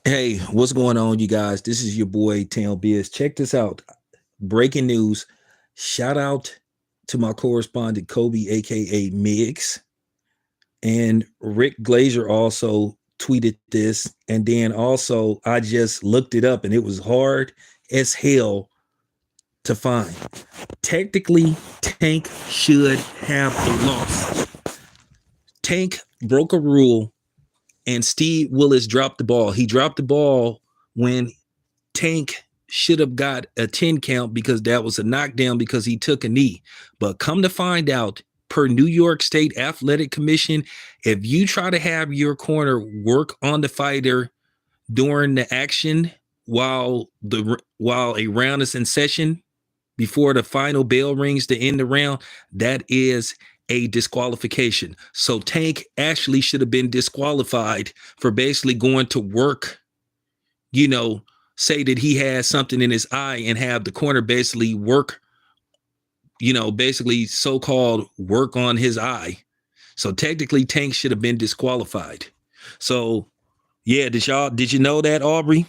Hey, what's going on, you guys? This is your boy Town Biz. Check this out. Breaking news. Shout out to my correspondent Kobe, aka Miggs, and Rick Glazer also tweeted this. And then also, I just looked it up, and it was hard as hell to find. Technically, Tank should have the loss. Tank broke a rule, and Steve Willis dropped the ball. He dropped the ball when Tank should have got a 10 count because that was a knockdown because he took a knee. But come to find out, per New York State Athletic Commission, if you try to have your corner work on the fighter during the action while a round is in session before the final bell rings to end the round, that is a disqualification. So Tank actually should have been disqualified for basically going to work, you know, say that he has something in his eye and have the corner basically work, basically so-called work on his eye. So technically Tank should have been disqualified. So yeah, did you know that, Aubrey?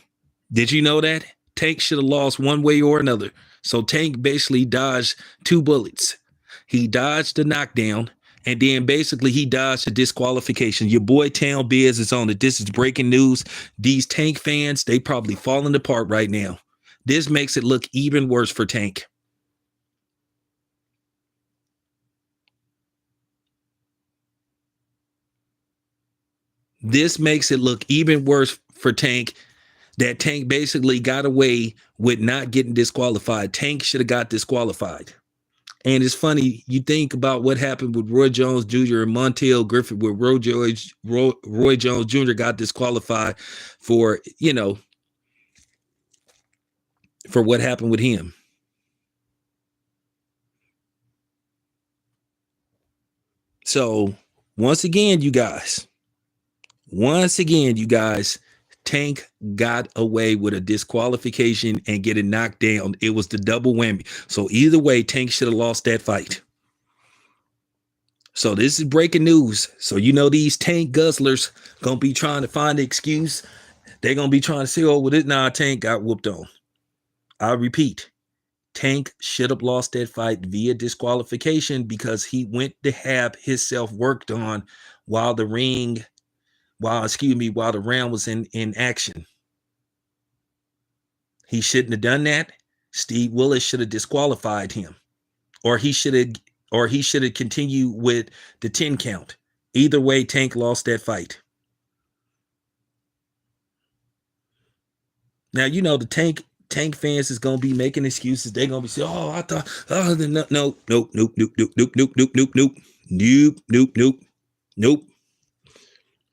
Did you know that? Tank should have lost one way or another. So Tank basically dodged two bullets. He dodged the knockdown, and then basically he dodged the disqualification. Your boy Town Biz is on it. This is breaking news. These Tank fans, they probably falling apart right now. This makes it look even worse for Tank. This makes it look even worse for Tank, that Tank basically got away with not getting disqualified. Tank should have got disqualified. And it's funny, you think about what happened with Roy Jones Jr. and Montel Griffith, where Roy Jones Jr. got disqualified for, for what happened with him. So once again, you guys, Tank got away with a disqualification and getting knocked down. It was the double whammy. So either way, Tank should have lost that fight. So this is breaking news. So these Tank guzzlers gonna be trying to find an excuse. They're gonna be trying to say, "Oh, well, Tank got whooped on." I repeat, Tank should have lost that fight via disqualification because he went to have himself worked on while the round was in action. He shouldn't have done that. Steve Willis should have disqualified him, or he should have continued with the 10 count. Either way, Tank lost that fight. Now the Tank fans is gonna be making excuses. They're gonna be saying, "Oh, I thought, no, nope, nope, nope, nope, nope, nope, nope, nope, nope, nope, nope, nope, nope,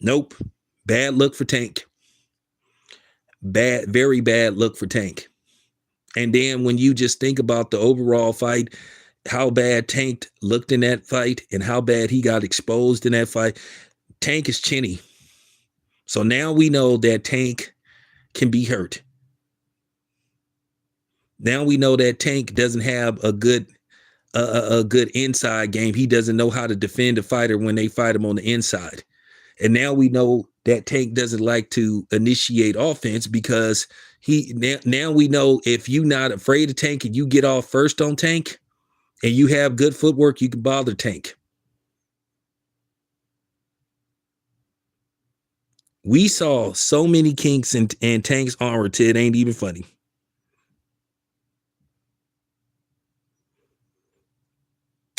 nope." Bad look for Tank. Very bad look for Tank. And then when you just think about the overall fight, how bad Tank looked in that fight and how bad he got exposed in that fight, Tank is chinny. So now we know that Tank can be hurt. Now we know that Tank doesn't have a good inside game. He doesn't know how to defend a fighter when they fight him on the inside. And now we know that Tank doesn't like to initiate offense because now we know if you're not afraid of Tank and you get off first on Tank and you have good footwork, you can bother Tank. We saw so many kinks in Tank's armor till it ain't even funny.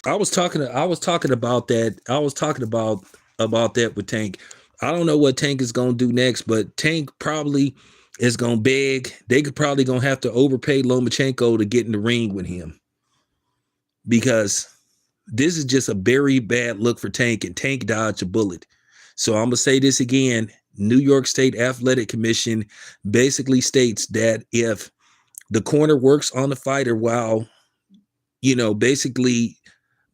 I was talking about that. I was talking about that with Tank. I don't know what Tank is gonna do next, but Tank probably is gonna beg. They could probably gonna have to overpay Lomachenko to get in the ring with him because this is just a very bad look for Tank, and Tank dodged a bullet. So I'm gonna say this again. New York State Athletic Commission basically states that if the corner works on the fighter while, basically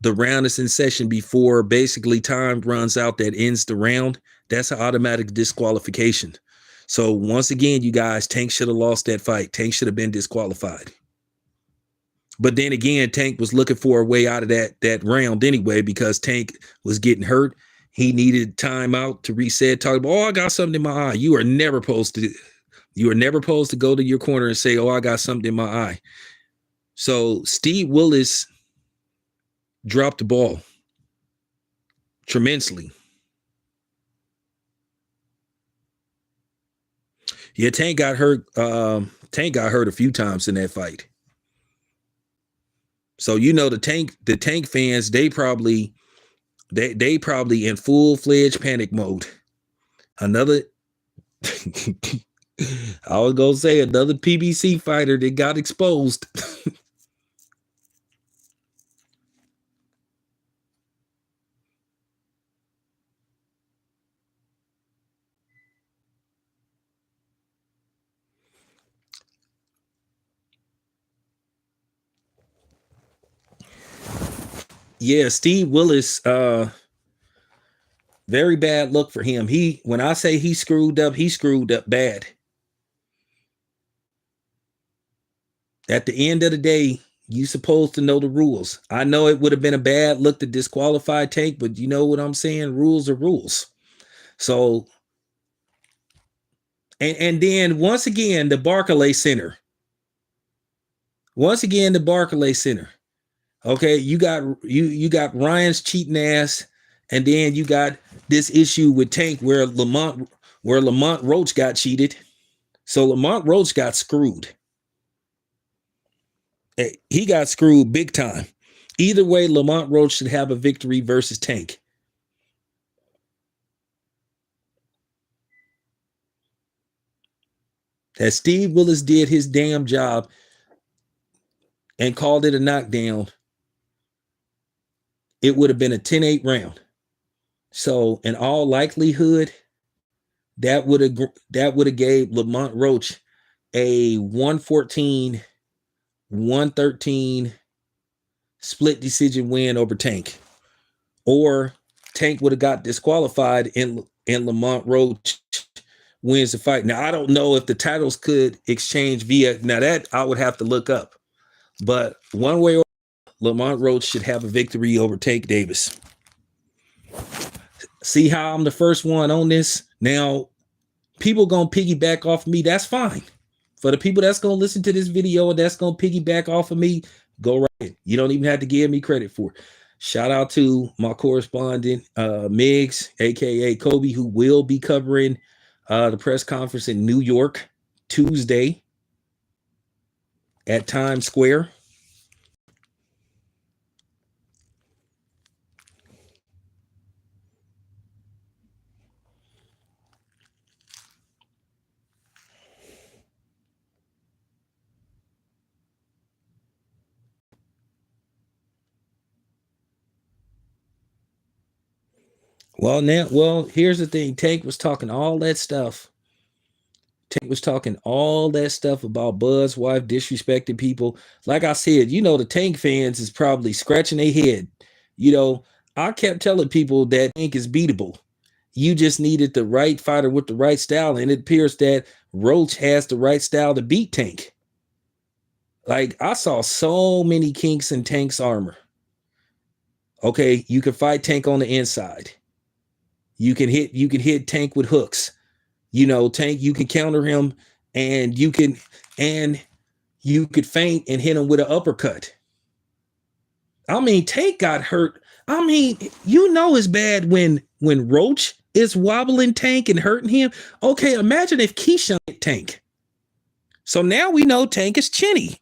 the round is in session before basically time runs out that ends the round, that's an automatic disqualification. So once again, you guys, Tank should have lost that fight. Tank should have been disqualified. But then again, Tank was looking for a way out of that round anyway because Tank was getting hurt. He needed time out to reset. Talk about, "Oh, I got something in my eye." You are never supposed to You are never supposed to go to your corner and say, oh, I got something in my eye. So Steve Willis dropped the ball tremendously. Yeah, Tank got hurt. Tank got hurt a few times in that fight. So the Tank fans, they probably in full-fledged panic mode. Another I was gonna say another PBC fighter that got exposed. Yeah, Steve Willis, very bad look for him. When I say he screwed up bad. At the end of the day, you supposed to know the rules. I know it would have been a bad look to disqualify Tank, but you know what I'm saying? Rules are rules. So, and then once again, the Barclay Center. Okay, you got Ryan's cheating ass, and then you got this issue with Tank where Lamont Roach got cheated. So Lamont Roach got screwed. He got screwed big time. Either way, Lamont Roach should have a victory versus Tank. As Steve Willis did his damn job and called it a knockdown, it would have been a 10-8 round. So in all likelihood, that would have gave Lamont Roach a 114, 113 split decision win over Tank. Or Tank would have got disqualified and Lamont Roach wins the fight. Now, I don't know if the titles could exchange now that I would have to look up. But one way or Lamont Roach should have a victory over Tank Davis. See how I'm the first one on this? Now, people going to piggyback off of me. That's fine. For the people that's going to listen to this video and that's going to piggyback off of me, go right ahead. You don't even have to give me credit for it. Shout out to my correspondent, Miggs, a.k.a. Kobe, who will be covering the press conference in New York Tuesday at Times Square. Well, here's the thing. Tank was talking all that stuff. Tank was talking all that stuff about Bud's wife disrespecting people. Like I said, the Tank fans is probably scratching their head. I kept telling people that Tank is beatable. You just needed the right fighter with the right style, and it appears that Roach has the right style to beat Tank. Like, I saw so many kinks in Tank's armor. Okay, you can fight Tank on the inside. You can hit Tank with hooks. Tank, you can counter him, and you could feint and hit him with an uppercut. I mean, Tank got hurt. I mean, it's bad when Roach is wobbling Tank and hurting him. Okay, imagine if Keyshawn hit Tank. So now we know Tank is chinny.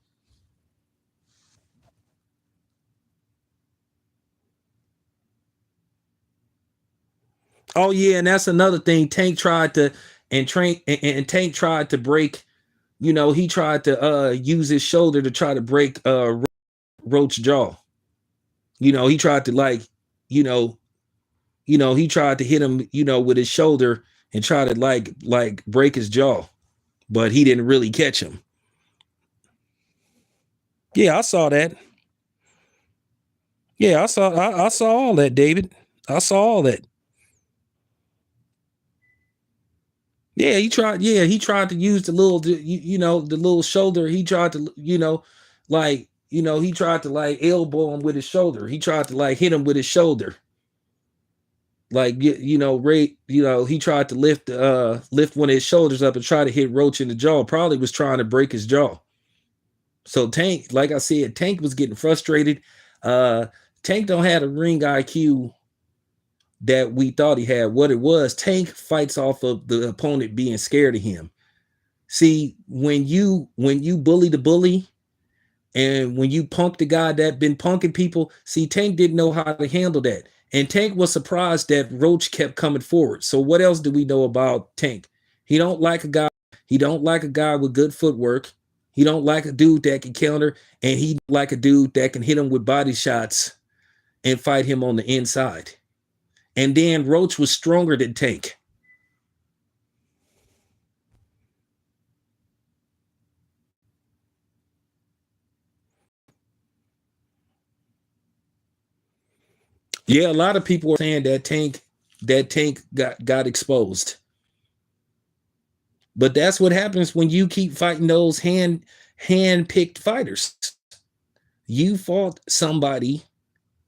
Oh yeah, and that's another thing. Tank tried to Tank tried to break. He tried to use his shoulder to try to break Roach's jaw. He tried to he tried to hit him, with his shoulder and try to break his jaw, but he didn't really catch him. Yeah, I saw that. Yeah, I saw all that, David. I saw all that. Yeah, he tried to use the little the little shoulder. He tried to he tried to elbow him with his shoulder. He tried to hit him with his shoulder. Like Ray, he tried to lift one of his shoulders up and try to hit Roach in the jaw. Probably was trying to break his jaw. So Tank, like I said, Tank was getting frustrated. Tank don't have a ring IQ that we thought he had. What it was, Tank fights off of the opponent being scared of him. See, when you bully the bully, and when you punk the guy that been punking people, see, Tank didn't know how to handle that. And Tank was surprised that Roach kept coming forward. So what else do we know about Tank? He don't like a guy with good footwork. He don't like a dude that can counter, and he like a dude that can hit him with body shots and fight him on the inside. And then Roach was stronger than Tank. Yeah, a lot of people are saying that Tank got exposed. But that's what happens when you keep fighting those hand-picked fighters. You fought somebody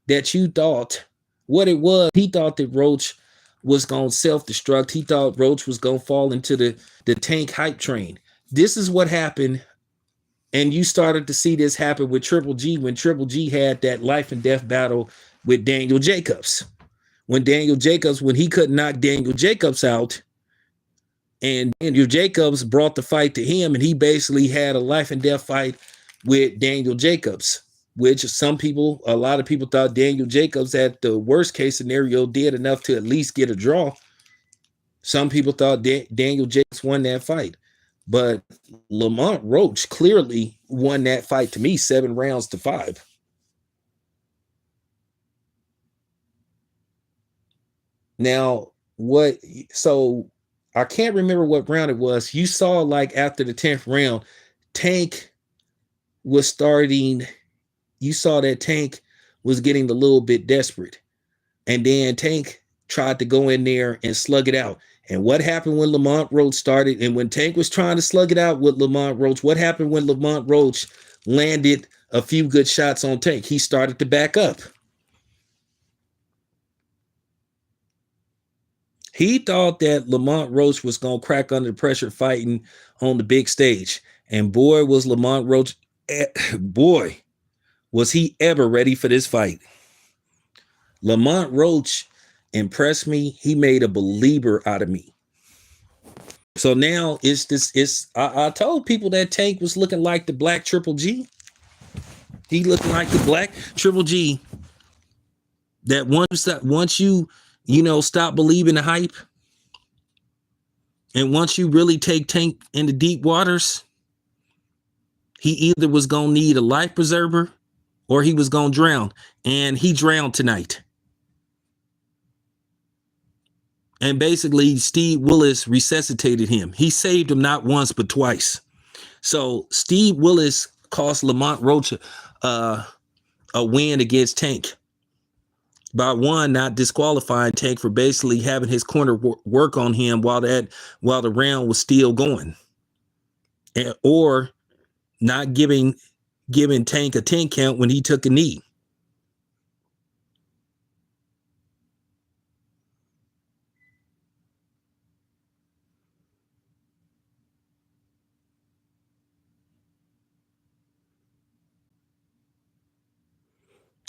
that you thought what it was. He thought that Roach was going to self-destruct. He thought Roach was going to fall into the Tank hype train. This is what happened. And you started to see this happen with Triple G when Triple G had that life and death battle with Daniel Jacobs. When he couldn't knock Daniel Jacobs out, and Daniel Jacobs brought the fight to him, and he basically had a life and death fight with Daniel Jacobs, which a lot of people thought Daniel Jacobs at the worst case scenario did enough to at least get a draw. Some people thought Daniel Jacobs won that fight, but Lamont Roach clearly won that fight to me 7-5. Now, so I can't remember what round it was. You saw like after the 10th round, Tank was starting. You saw that Tank was getting a little bit desperate. And then Tank tried to go in there and slug it out. And what happened when Lamont Roach started? And when Tank was trying to slug it out with Lamont Roach, what happened when Lamont Roach landed a few good shots on Tank? He started to back up. He thought that Lamont Roach was going to crack under pressure fighting on the big stage. And boy, was Lamont Roach, boy, was he ever ready for this fight. Lamont Roach impressed me. He made a believer out of me. So now I told people that Tank was looking like the black Triple G. He looking like the black Triple G. That once you stop believing the hype, and once you really take Tank into deep waters, he either was going to need a life preserver or he was going to drown. And he drowned tonight. And basically, Steve Willis resuscitated him. He saved him not once, but twice. So Steve Willis cost Lamont Roach a win against Tank by one, not disqualifying Tank for basically having his corner work on him while the round was still going, or not giving Tank a 10 count when he took a knee.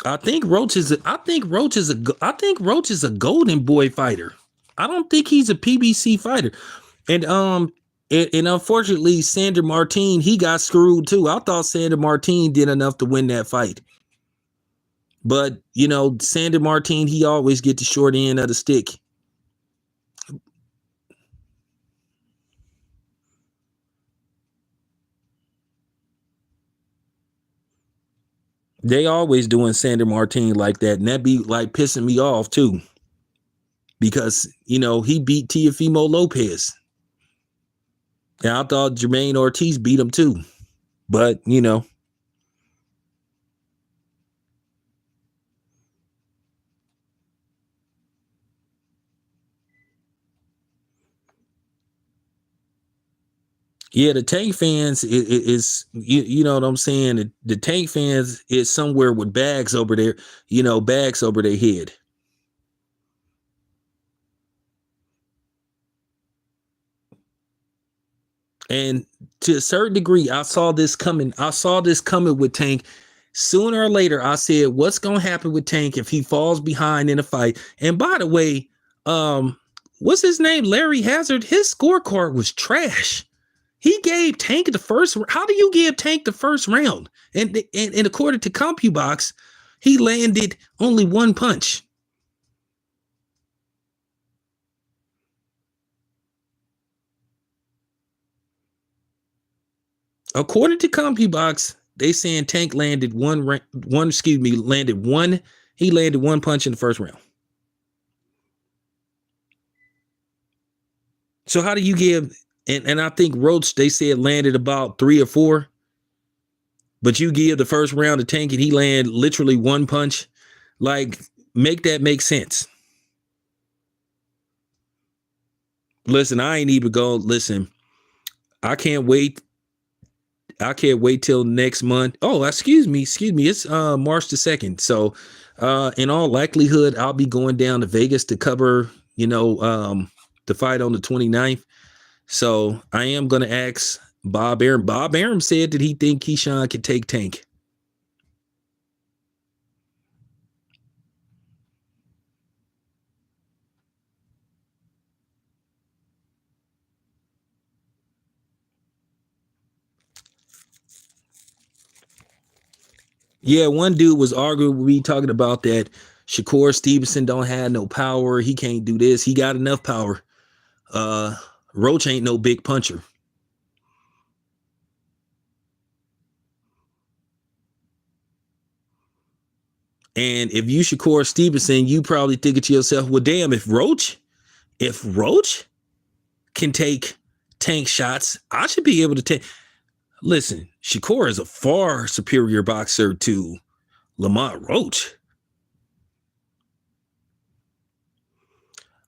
I think Roach is a golden boy fighter. I don't think he's a PBC fighter. And unfortunately, Sander Martin, he got screwed too. I thought Sander Martin did enough to win that fight. But, Sander Martin, he always get the short end of the stick. They always doing Sander Martin like that, and that be like pissing me off too. Because, he beat Teofimo Lopez. And I thought Jermaine Ortiz beat him too. But, yeah, the Tank fans is you know what I'm saying? The Tank fans is somewhere with bags over there, bags over their head. And to a certain degree, I saw this coming. I saw this coming with Tank. Sooner or later, I said, what's going to happen with Tank if he falls behind in a fight? And by the way, what's his name? Larry Hazard. His scorecard was trash. He gave Tank the first. How do you give Tank the first round? And according to CompuBox, he landed only one punch. According to CompuBox, they saying Tank landed landed one. He landed one punch in the first round. So how do you give? And I think Roach, they said, landed about 3 or 4. But you give the first round to Tank and he land literally one punch. Like, make that make sense. Listen, I ain't even go. Listen, I can't wait. I can't wait till next month. Oh, excuse me. It's March the 2nd. So in all likelihood, I'll be going down to Vegas to cover, the fight on the 29th. So I am going to ask Bob Arum. Bob Arum said that he think Keyshawn could take Tank. Yeah, one dude was arguing with me talking about that Shakur Stevenson don't have no power. He can't do this. He got enough power. Roach ain't no big puncher. And if you Shakur Stevenson, you probably thinking to yourself, well, damn, if Roach can take Tank shots, I should be able to take. Listen, Shakur is a far superior boxer to Lamont Roach.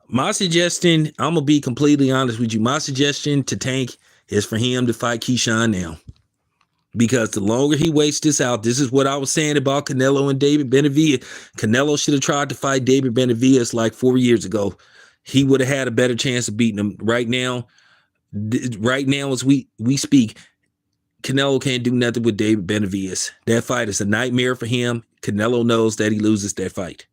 My suggestion, I'm going to be completely honest with you. My suggestion to Tank is for him to fight Keyshawn now. Because the longer he waits this out, this is what I was saying about Canelo and David Benavidez. Canelo should have tried to fight David Benavidez like 4 years ago. He would have had a better chance of beating him. Right now as we speak, Canelo can't do nothing with David Benavidez. That fight is a nightmare for him. Canelo knows that he loses that fight.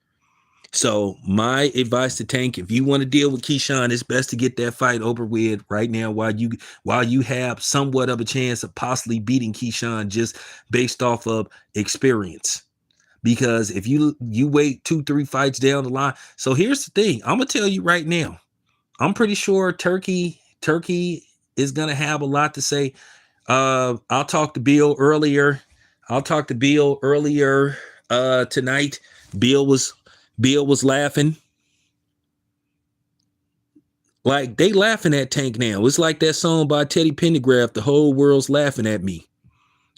So my advice to Tank, if you want to deal with Keyshawn, it's best to get that fight over with right now while you have somewhat of a chance of possibly beating Keyshawn just based off of experience. Because if you wait 2-3 fights down the line. So here's the thing. I'm going to tell you right now. I'm pretty sure Turkey is going to have a lot to say. I'll talk to Bill earlier. Tonight. Bill was laughing. Like, they laughing at Tank now. It's like that song by Teddy Pendergraft, The Whole World's Laughing at Me.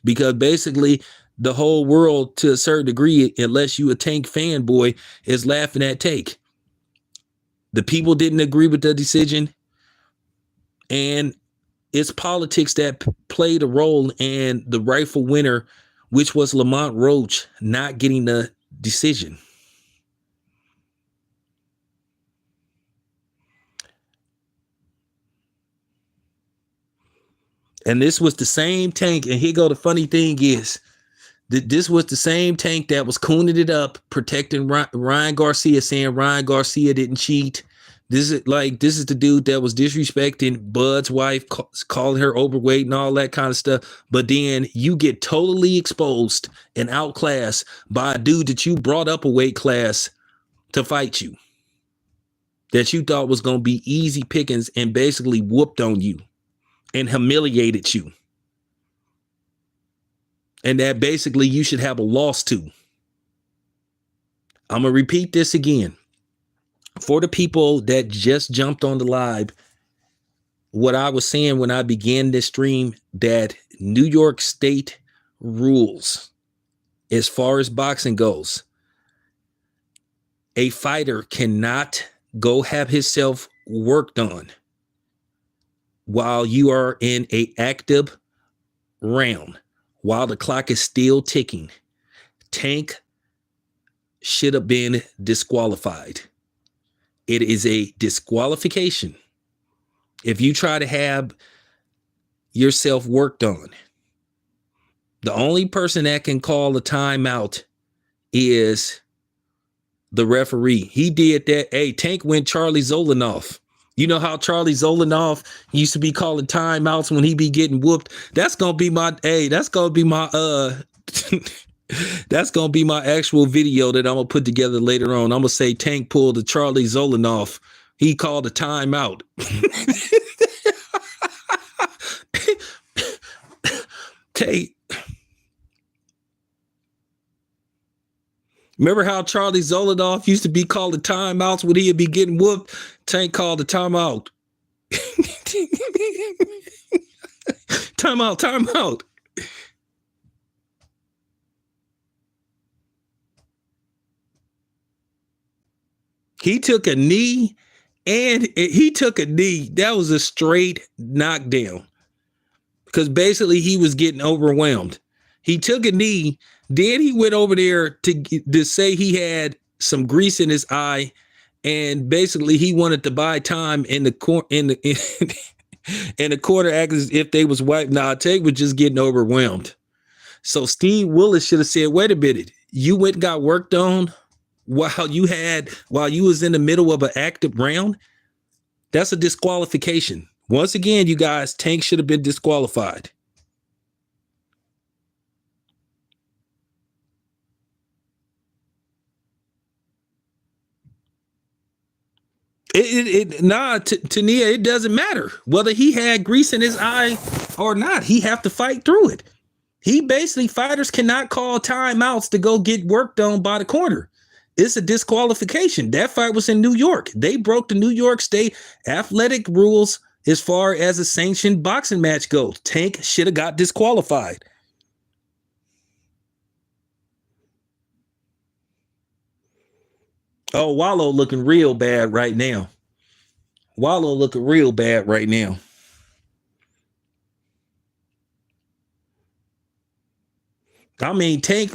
Because basically, the whole world, to a certain degree, unless you a Tank fanboy, is laughing at Tank. The people didn't agree with the decision. And it's politics that played a role in the rightful winner, which was Lamont Roach, not getting the decision. And this was the same Tank. And here go the funny thing is that this was the same Tank that was cooning it up, protecting Ryan Garcia, saying Ryan Garcia didn't cheat. This is the dude that was disrespecting Bud's wife, calling her overweight and all that kind of stuff. But then you get totally exposed and outclassed by a dude that you brought up a weight class to fight you, that you thought was going to be easy pickings, and basically whooped on you and humiliated you. And that basically you should have a loss to. I'm going to repeat this again. For the people that just jumped on the live, what I was saying when I began this stream, that New York State rules as far as boxing goes, a fighter cannot go have himself worked on while you are in a active round, while the clock is still ticking. Tank should have been disqualified. It is a disqualification. If you try to have yourself worked on. The only person that can call a timeout is the referee. He did that. Hey, Tank went Charlie Zolanoff. You know how Charlie Zolanoff used to be calling timeouts when he be getting whooped? That's gonna be my that's gonna be my that's gonna be my actual video that I'm gonna put together later on. I'm gonna say Tank pulled the Charlie Zolanoff. He called a timeout. Tank. Remember how Charlie Zolanoff used to be called the timeouts when he'd be getting whooped? Tank called the timeout. Timeout, timeout. He took a knee, and he took a knee. That was a straight knockdown because basically he was getting overwhelmed. He took a knee. Then he went over there to say he had some grease in his eye, and basically he wanted to buy time in the quarter act as if they was white. Nah, Tank was just getting overwhelmed. So Steve Willis should have said, "Wait a minute, you went and got worked on while you was in the middle of an active round. That's a disqualification." Once again, you guys, Tank should have been disqualified. Tania, it doesn't matter whether he had grease in his eye or not. He have to fight through it. Fighters cannot call timeouts to go get worked on by the corner. It's a disqualification. That fight was in New York. They broke the New York State athletic rules as far as a sanctioned boxing match goes. Tank should have got disqualified. Oh, Wallow looking real bad right now. Wallow looking real bad right now. I mean, Tank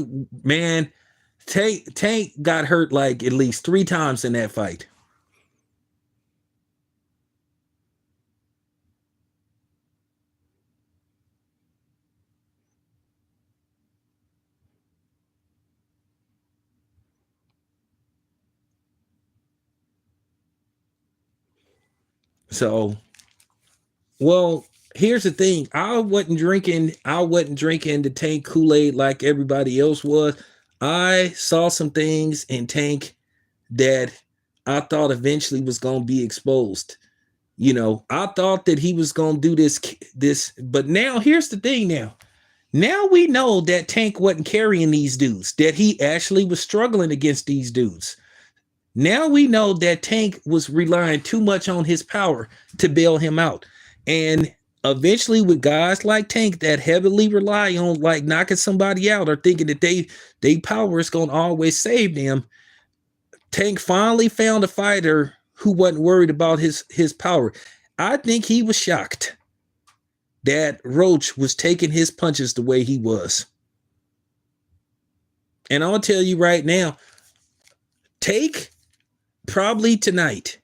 got hurt like at least 3 times in that fight. So, well, here's the thing. I wasn't drinking the Tank Kool-Aid like everybody else was. I saw some things in Tank that I thought eventually was going to be exposed. You know, I thought that he was going to do this, but now here's the thing Now we know that Tank wasn't carrying these dudes, that he actually was struggling against these dudes. Now we know that Tank was relying too much on his power to bail him out. And eventually with guys like Tank that heavily rely on like knocking somebody out or thinking that they power is going to always save them, Tank finally found a fighter who wasn't worried about his power. I think he was shocked that Roach was taking his punches the way he was. And I'll tell you right now, Tank probably tonight,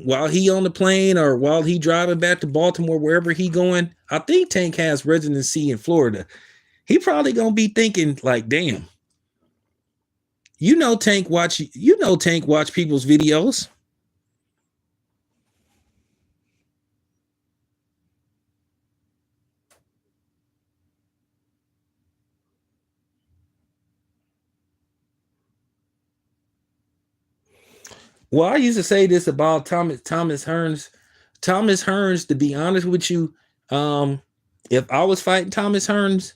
while he on the plane or while he driving back to Baltimore, wherever he going, I think Tank has residency in Florida. He probably gonna be thinking like, damn, Tank watch people's videos. Well, I used to say this about Thomas Hearns. Thomas Hearns, to be honest with you, if I was fighting Thomas Hearns,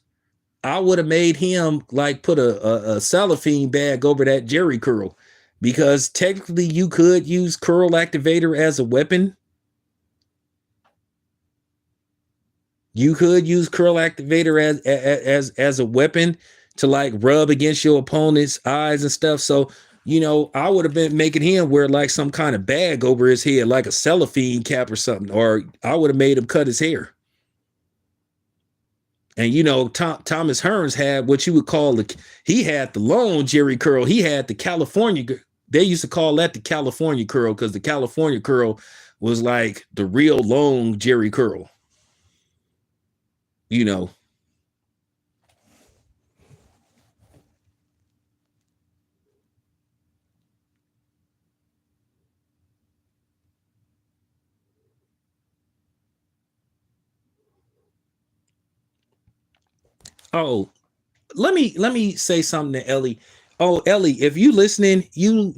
I would have made him like put a cellophane bag over that Jerry curl, because technically you could use curl activator as a weapon. You could use curl activator as a weapon to like rub against your opponent's eyes and stuff. So, I would have been making him wear like some kind of bag over his head, like a cellophane cap or something, or I would have made him cut his hair. And Thomas Hearns had what you would call he had the long Jerry curl. He had the California. They used to call that the California curl because the California curl was like the real long Jerry curl. you know. Oh, let me say something to Ellie. Oh, Ellie, if you listening, you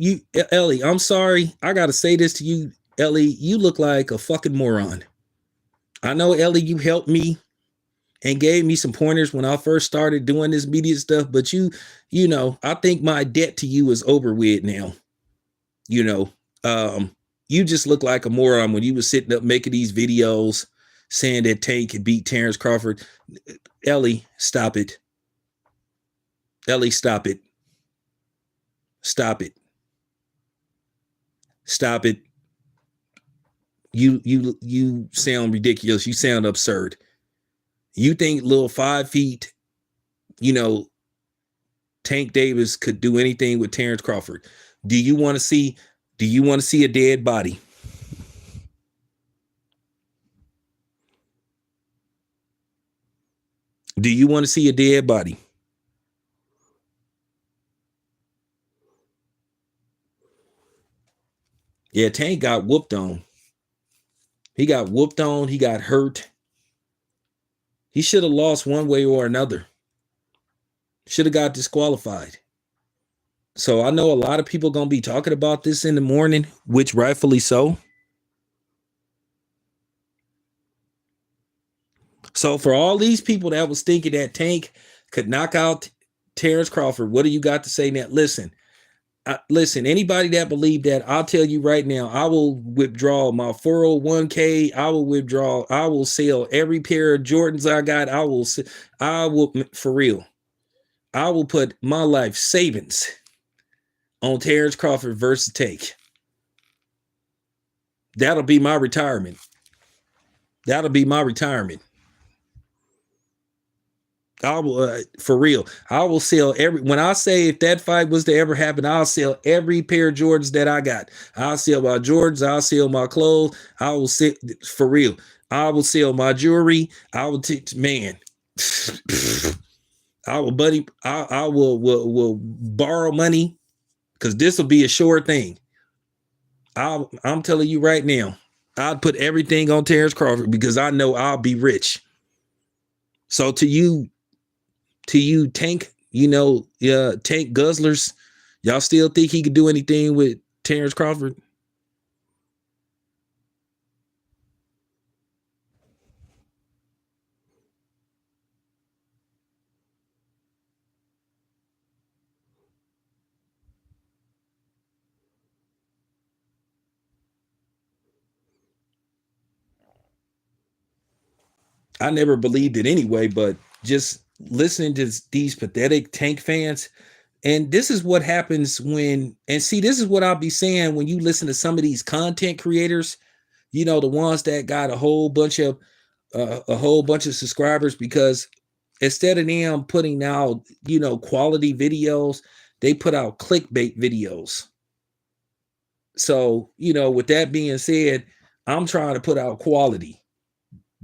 Ellie, I'm sorry. I gotta say this to you, Ellie. You look like a fucking moron. I know, Ellie, you helped me and gave me some pointers when I first started doing this media stuff, but you know, I think my debt to you is over with now. You know, you just look like a moron when you was sitting up making these videos saying that Tank could beat Terrence Crawford. Ellie, stop it. Ellie, stop it. Stop it. Stop it. You sound ridiculous. You sound absurd. You think little 5 feet, you know, Tank Davis could do anything with Terrence Crawford? Do you want to see? Do you want to see a dead body? Do you want to see a dead body? Yeah, Tank got whooped on. He got whooped on. He got hurt. He should have lost one way or another. Should have got disqualified. So I know a lot of people gonna be talking about this in the morning, which rightfully so. So for all these people that was thinking that Tank could knock out Terrence Crawford, what do you got to say now? Listen, anybody that believed that, I'll tell you right now, I will withdraw my 401k. I will sell every pair of Jordans I got. I will, for real, I will put my life savings on Terrence Crawford versus Tank. That'll be my retirement. That'll be my retirement. I will, for real. I will sell when I say if that fight was to ever happen, I'll sell every pair of Jordans that I got. I'll sell my Jordans. I'll sell my clothes. I will sell, for real. I will sell my jewelry. I will man. I will, buddy. I will borrow money because this will be a sure thing. I'm telling you right now, I'd put everything on Terrence Crawford because I know I'll be rich. So to you Tank, Tank guzzlers, y'all still think he could do anything with Terrence Crawford? I never believed it anyway, but just listening to these pathetic Tank fans, and this is what happens this is what I'll be saying when you listen to some of these content creators, the ones that got a whole bunch of subscribers, because instead of them putting out, quality videos, they put out clickbait videos. So, with that being said, I'm trying to put out quality.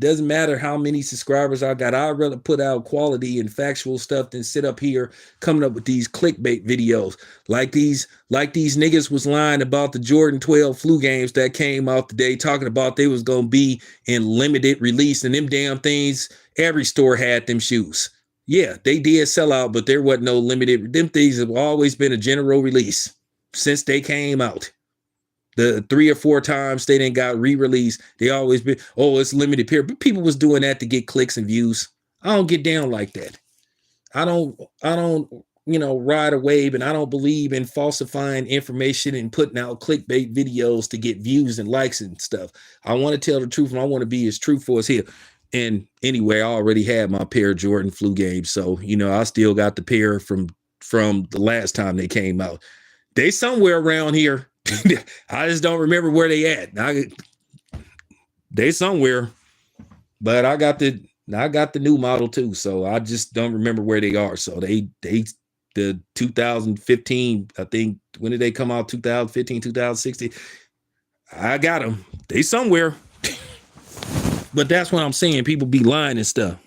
Doesn't matter how many subscribers I got. I'd rather put out quality and factual stuff than sit up here coming up with these clickbait videos. Like these niggas was lying about the Jordan 12 flu games that came out today, talking about they was going to be in limited release, and them damn things, every store had them shoes. Yeah, they did sell out, but there wasn't no limited. Them things have always been a general release since they came out. The 3 or 4 times they didn't got re-released, they always been, oh, it's limited period. But people was doing that to get clicks and views. I don't get down like that. I don't, ride a wave, and I don't believe in falsifying information and putting out clickbait videos to get views and likes and stuff. I want to tell the truth, and I want to be as truthful as here. And anyway, I already had my pair of Jordan flu games, so I still got the pair from the last time they came out. They somewhere around here. I just don't remember where they at. They somewhere, but I got the new model too, so I just don't remember where they are. So they the 2015, I think, when did they come out? 2015, 2016. I got them. They somewhere. But that's what I'm saying. People be lying and stuff.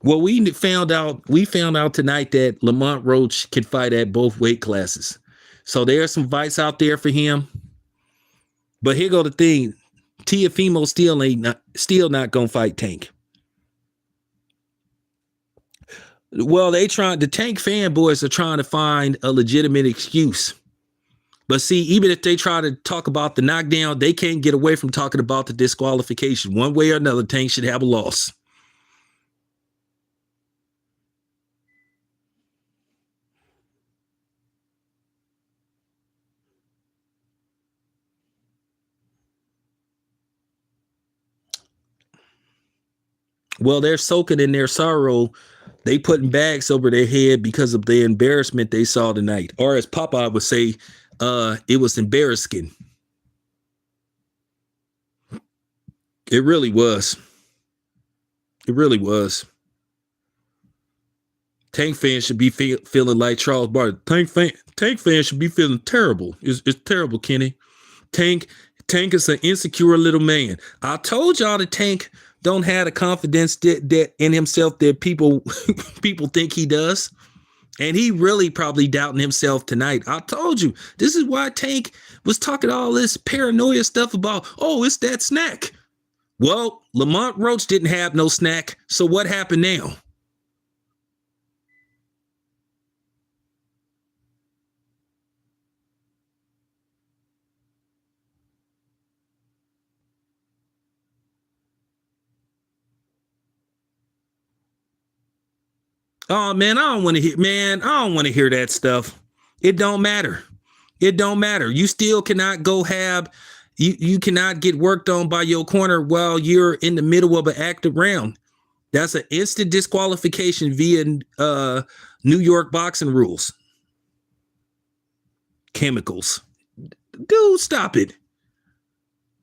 Well, we found out tonight that Lamont Roach can fight at both weight classes. So there's some fights out there for him. But here go the thing. Tiafimo still not gonna fight Tank. Well, the Tank fanboys are trying to find a legitimate excuse. But see, even if they try to talk about the knockdown, they can't get away from talking about the disqualification. One way or another, Tank should have a loss. Well, they're soaking in their sorrow. They putting bags over their head because of the embarrassment they saw tonight. Or as Popeye would say, it was embarrassing. It really was. It really was. Tank fans should be feeling like Charles Barkley. Tank fans should be feeling terrible. It's terrible, Kenny. Tank is an insecure little man. I told y'all that Tank don't have the confidence that in himself that people people think he does. And he really probably doubting himself tonight. I told you, this is why Tank was talking all this paranoia stuff about, oh, it's that snack. Well, Lamont Roach didn't have no snack. So what happened now? Oh man, I don't want to hear that stuff. It don't matter. It don't matter. You still cannot go have you cannot get worked on by your corner while you're in the middle of an active round. That's an instant disqualification via New York boxing rules. Chemicals. Dude, stop it.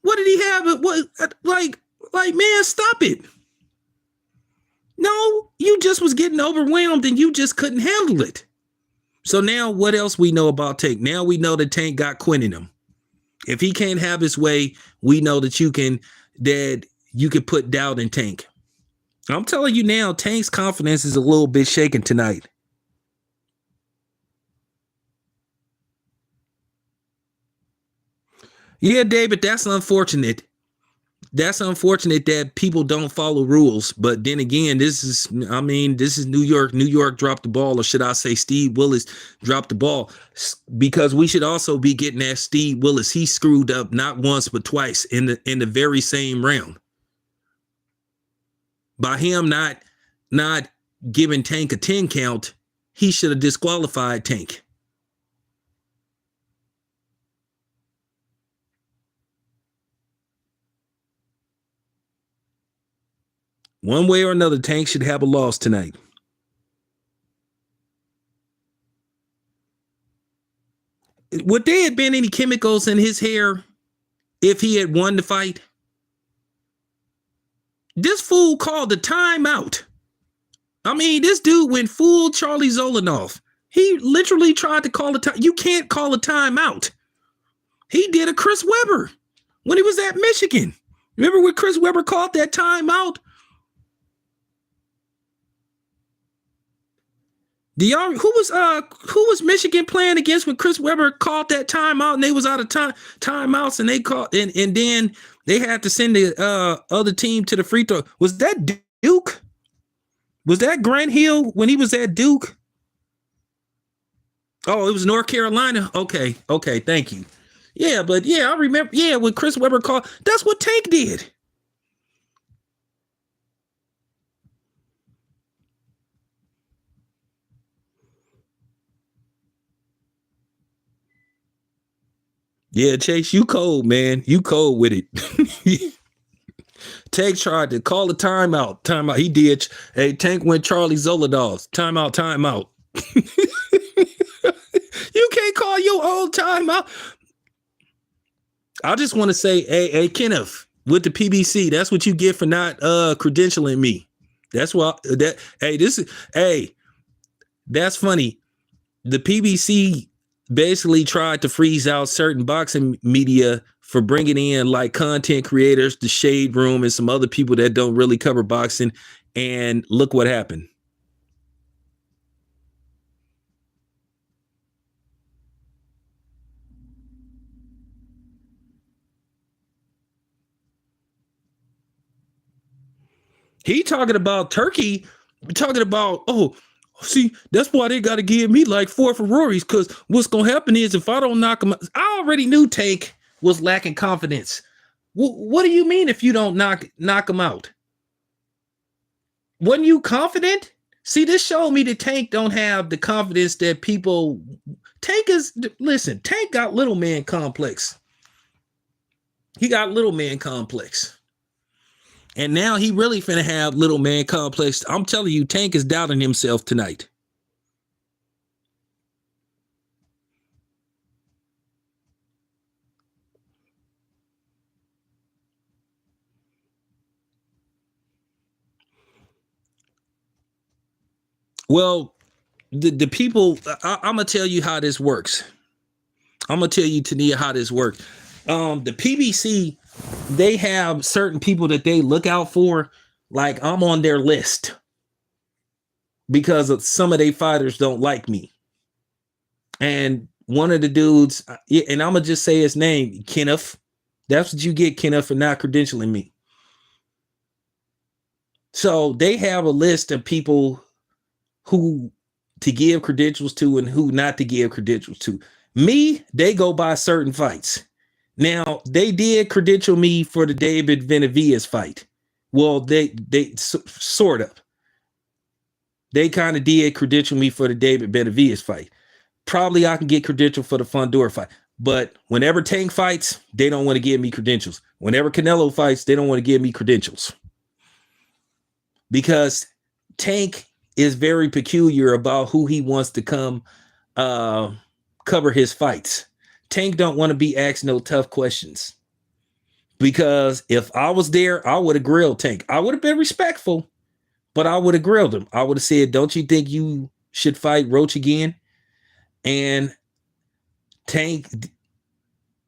What did he have? What like man, stop it. No, you just was getting overwhelmed and you just couldn't handle it. So now what else we know about Tank? Now we know that Tank got Quinn in him. If he can't have his way, we know that you can put doubt in Tank. I'm telling you now, Tank's confidence is a little bit shaken tonight. Yeah, David, that's unfortunate. That's unfortunate that people don't follow rules. But then again, this is New York. New York dropped the ball, or should I say Steve Willis dropped the ball, because we should also be getting at Steve Willis. He screwed up not once, but twice in the very same round. By him not giving Tank a 10 count, he should have disqualified Tank. One way or another, Tank should have a loss tonight. Would there have been any chemicals in his hair if he had won the fight? This fool called the timeout. I mean, this dude went full Charlie Zolanoff. He literally tried to call a time. You can't call a timeout. He did a Chris Webber when he was at Michigan. Remember when Chris Webber called that timeout? Who was Michigan playing against when Chris Webber called that timeout and they was out of timeouts and they called and then they had to send the other team to the free throw. Was that Duke? Was that Grant Hill when he was at Duke? Oh, it was North Carolina. Okay, thank you. Yeah, but yeah, I remember. Yeah, when Chris Webber called, that's what Tank did. Yeah, Chase, you cold, man. You cold with it. Tank tried to call a timeout. Timeout. He did. Hey, Tank went Charlie Zolodolls. Timeout. You can't call your own timeout. I just want to say, hey, Kenneth, with the PBC, that's what you get for not credentialing me. That's what that's funny. The PBC basically tried to freeze out certain boxing media for bringing in like content creators, the Shade Room, and some other people that don't really cover boxing. And look what happened. He talking about Turkey, talking about, oh, see, that's why they got to give me like 4 Ferraris, because what's going to happen is if I don't knock him out, I already knew Tank was lacking confidence. What do you mean if you don't knock him out? Wasn't you confident? See, this showed me that Tank don't have the confidence that people. Tank got little man complex. He got little man complex. And now he really finna have little man complex. I'm telling you, Tank is doubting himself tonight. Well, the people, I'm going to tell you how this works. I'm going to tell you, Tania, how this works. The PBC, they have certain people that they look out for. Like, I'm on their list because of some of their fighters don't like me. And one of the dudes, and I'm going to just say his name, Kenneth. That's what you get, Kenneth, for not credentialing me. So they have a list of people who to give credentials to and who not to give credentials to. Me, they go by certain fights. Now, they did credential me for the David Benavidez fight. Well, they sort of. They kind of did credential me for the David Benavidez fight. Probably I can get credential for the Fundora fight. But whenever Tank fights, they don't want to give me credentials. Whenever Canelo fights, they don't want to give me credentials. Because Tank is very peculiar about who he wants to come cover his fights. Tank don't want to be asked no tough questions. Because if I was there, I would have grilled Tank. I would have been respectful, but I would have grilled him. I would have said, don't you think you should fight Roach again? And Tank,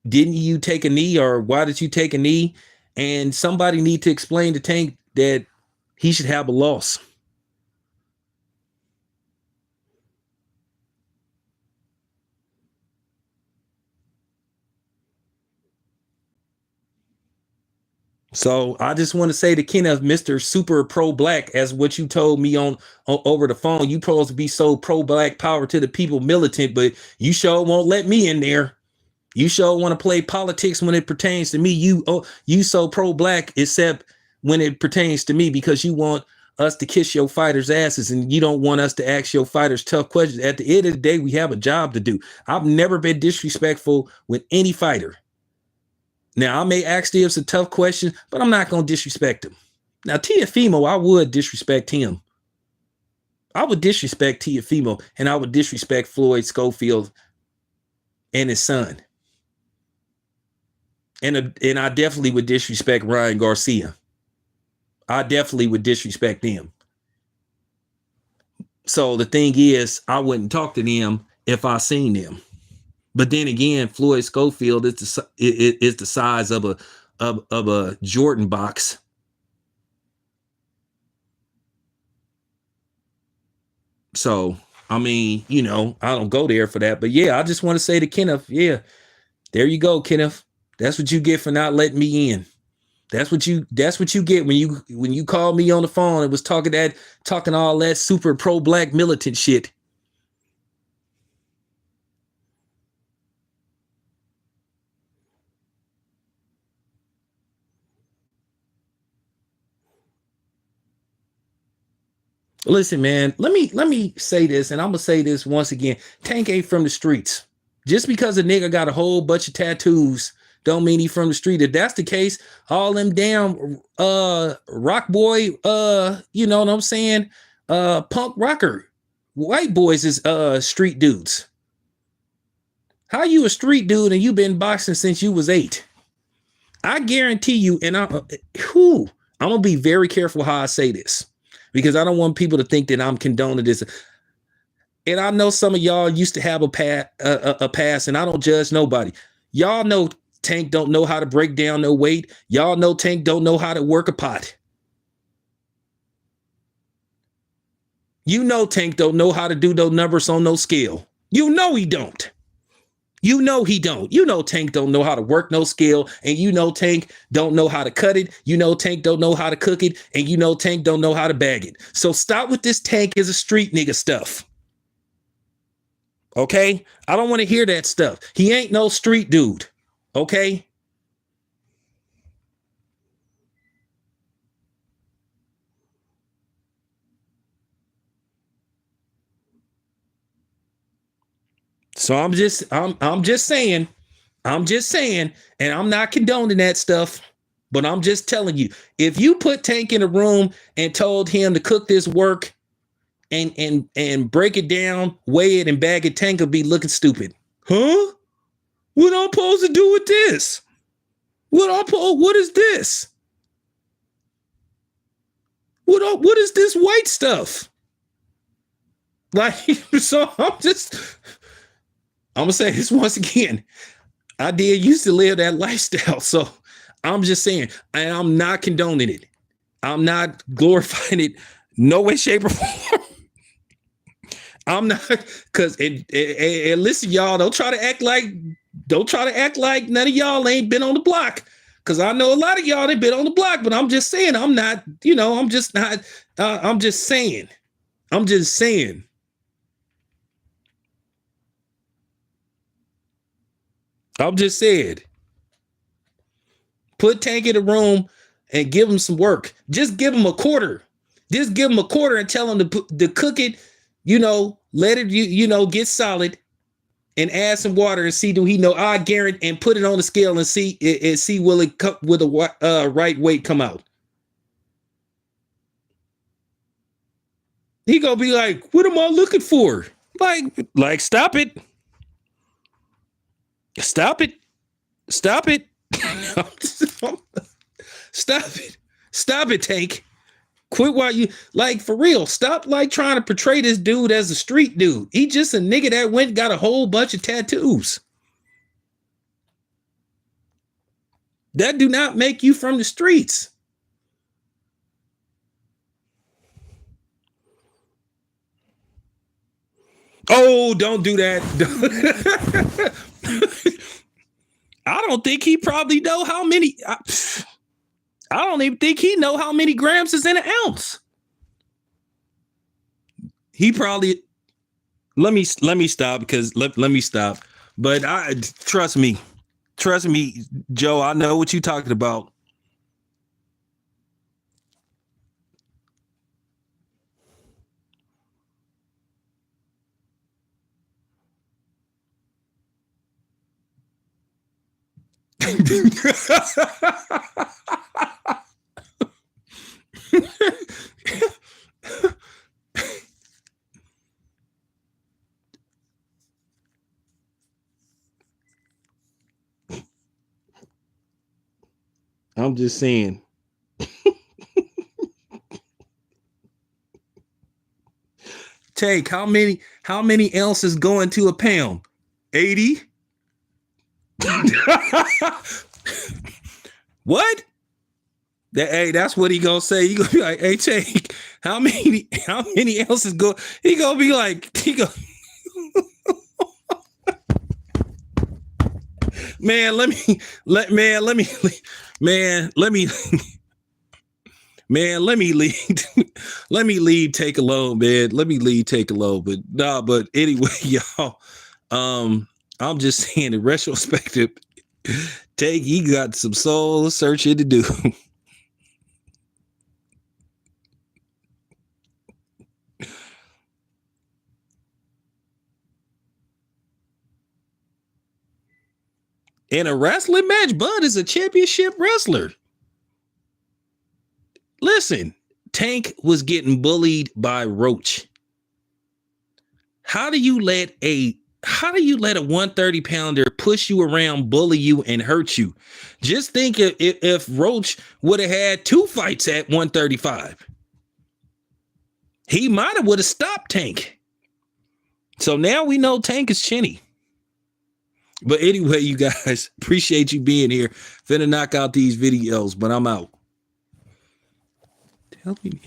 didn't you take a knee, or why did you take a knee? And somebody need to explain to Tank that he should have a loss. So I just want to say to Kenneth, Mr. Super Pro Black, as what you told me on over the phone, you supposed to be so pro black, power to the people, militant, but you sure won't let me in there. You sure want to play politics when it pertains to me. You so pro black, except when it pertains to me, because you want us to kiss your fighters' asses and you don't want us to ask your fighters tough questions. At the end of the day, we have a job to do. I've never been disrespectful with any fighter. Now, I may ask them some tough questions, but I'm not going to disrespect him. Now, Teofimo, I would disrespect him. I would disrespect Teofimo, and I would disrespect Floyd Schofield and his son. And I definitely would disrespect Ryan Garcia. I definitely would disrespect them. So the thing is, I wouldn't talk to them if I seen them. But then again, Floyd Schofield is the size of a Jordan box. So, I mean, I don't go there for that. But yeah, I just want to say to Kenneth, yeah, there you go, Kenneth. That's what you get for not letting me in. That's what you get when you called me on the phone and was talking all that super pro black militant shit. Listen, man, let me say this, and I'm gonna say this once again. Tank ain't from the streets. Just because a nigga got a whole bunch of tattoos don't mean he from the street. If that's the case, all them damn rock boy, you know what I'm saying? Punk rocker, white boys is street dudes. How you a street dude and you been boxing since you was 8? I guarantee you, and I'm gonna be very careful how I say this, because I don't want people to think that I'm condoning this. And I know some of y'all used to have a pass, and I don't judge nobody. Y'all know Tank don't know how to break down no weight. Y'all know Tank don't know how to work a pot. You know Tank don't know how to do those numbers on no scale. You know he don't. You know he don't. You know Tank don't know how to work no scale, and you know Tank don't know how to cut it. You know Tank don't know how to cook it, and you know Tank don't know how to bag it. So stop with this Tank is a street nigga stuff. Okay? I don't want to hear that stuff. He ain't no street dude. Okay? So I'm just saying, and I'm not condoning that stuff, but I'm just telling you, if you put Tank in a room and told him to cook this work and break it down, weigh it and bag it, Tank would be looking stupid. Huh? What I'm supposed to do with this? What is this? What is this white stuff? Like, so I'm gonna say this once again. I did used to live that lifestyle, so I'm just saying, and I'm not condoning it. I'm not glorifying it, no way, shape, or form. I'm not, because and listen, y'all, don't try to act like none of y'all ain't been on the block. Because I know a lot of y'all ain't been on the block, but I'm just saying, I'm not, I'm just not. I'm just saying. I'm just saying, put Tank in the room and give him some work. Just give him a quarter. Just give him a quarter and tell him to cook it, let it, get solid and add some water and see, do he know? I guarantee, and put it on the scale and see will it cut with a right weight come out. He gonna be like, what am I looking for? Like, stop it. Stop it. Stop it. Stop it. Stop it, Tank. Quit while you, for real. Stop trying to portray this dude as a street dude. He just a nigga that went and got a whole bunch of tattoos. That do not make you from the streets. Oh, don't do that. I don't think he probably know how many. I don't even think he know how many grams is in an ounce. He probably. Let me stop because let me stop. But trust me, Joe. I know what you're talking about. I'm just saying. Take how many ounces go into a pound? 80? What? That's what he gonna say. He gonna be like, hey, Take, how many ounces go? He gonna be like, man, let me leave. Let me leave Take alone, man. Let me leave Take alone. But anyway, y'all. I'm just saying in retrospective, Take, he got some soul searching to do. In a wrestling match, Bud is a championship wrestler. Listen, Tank was getting bullied by Roach. How do you let a 130 pounder push you around, bully you, and hurt you? Just think if Roach would have had 2 fights at 135, he might have would have stopped Tank. So now we know Tank is chinny. But anyway, you guys, appreciate you being here. Finna knock out these videos, but I'm out. Tell me.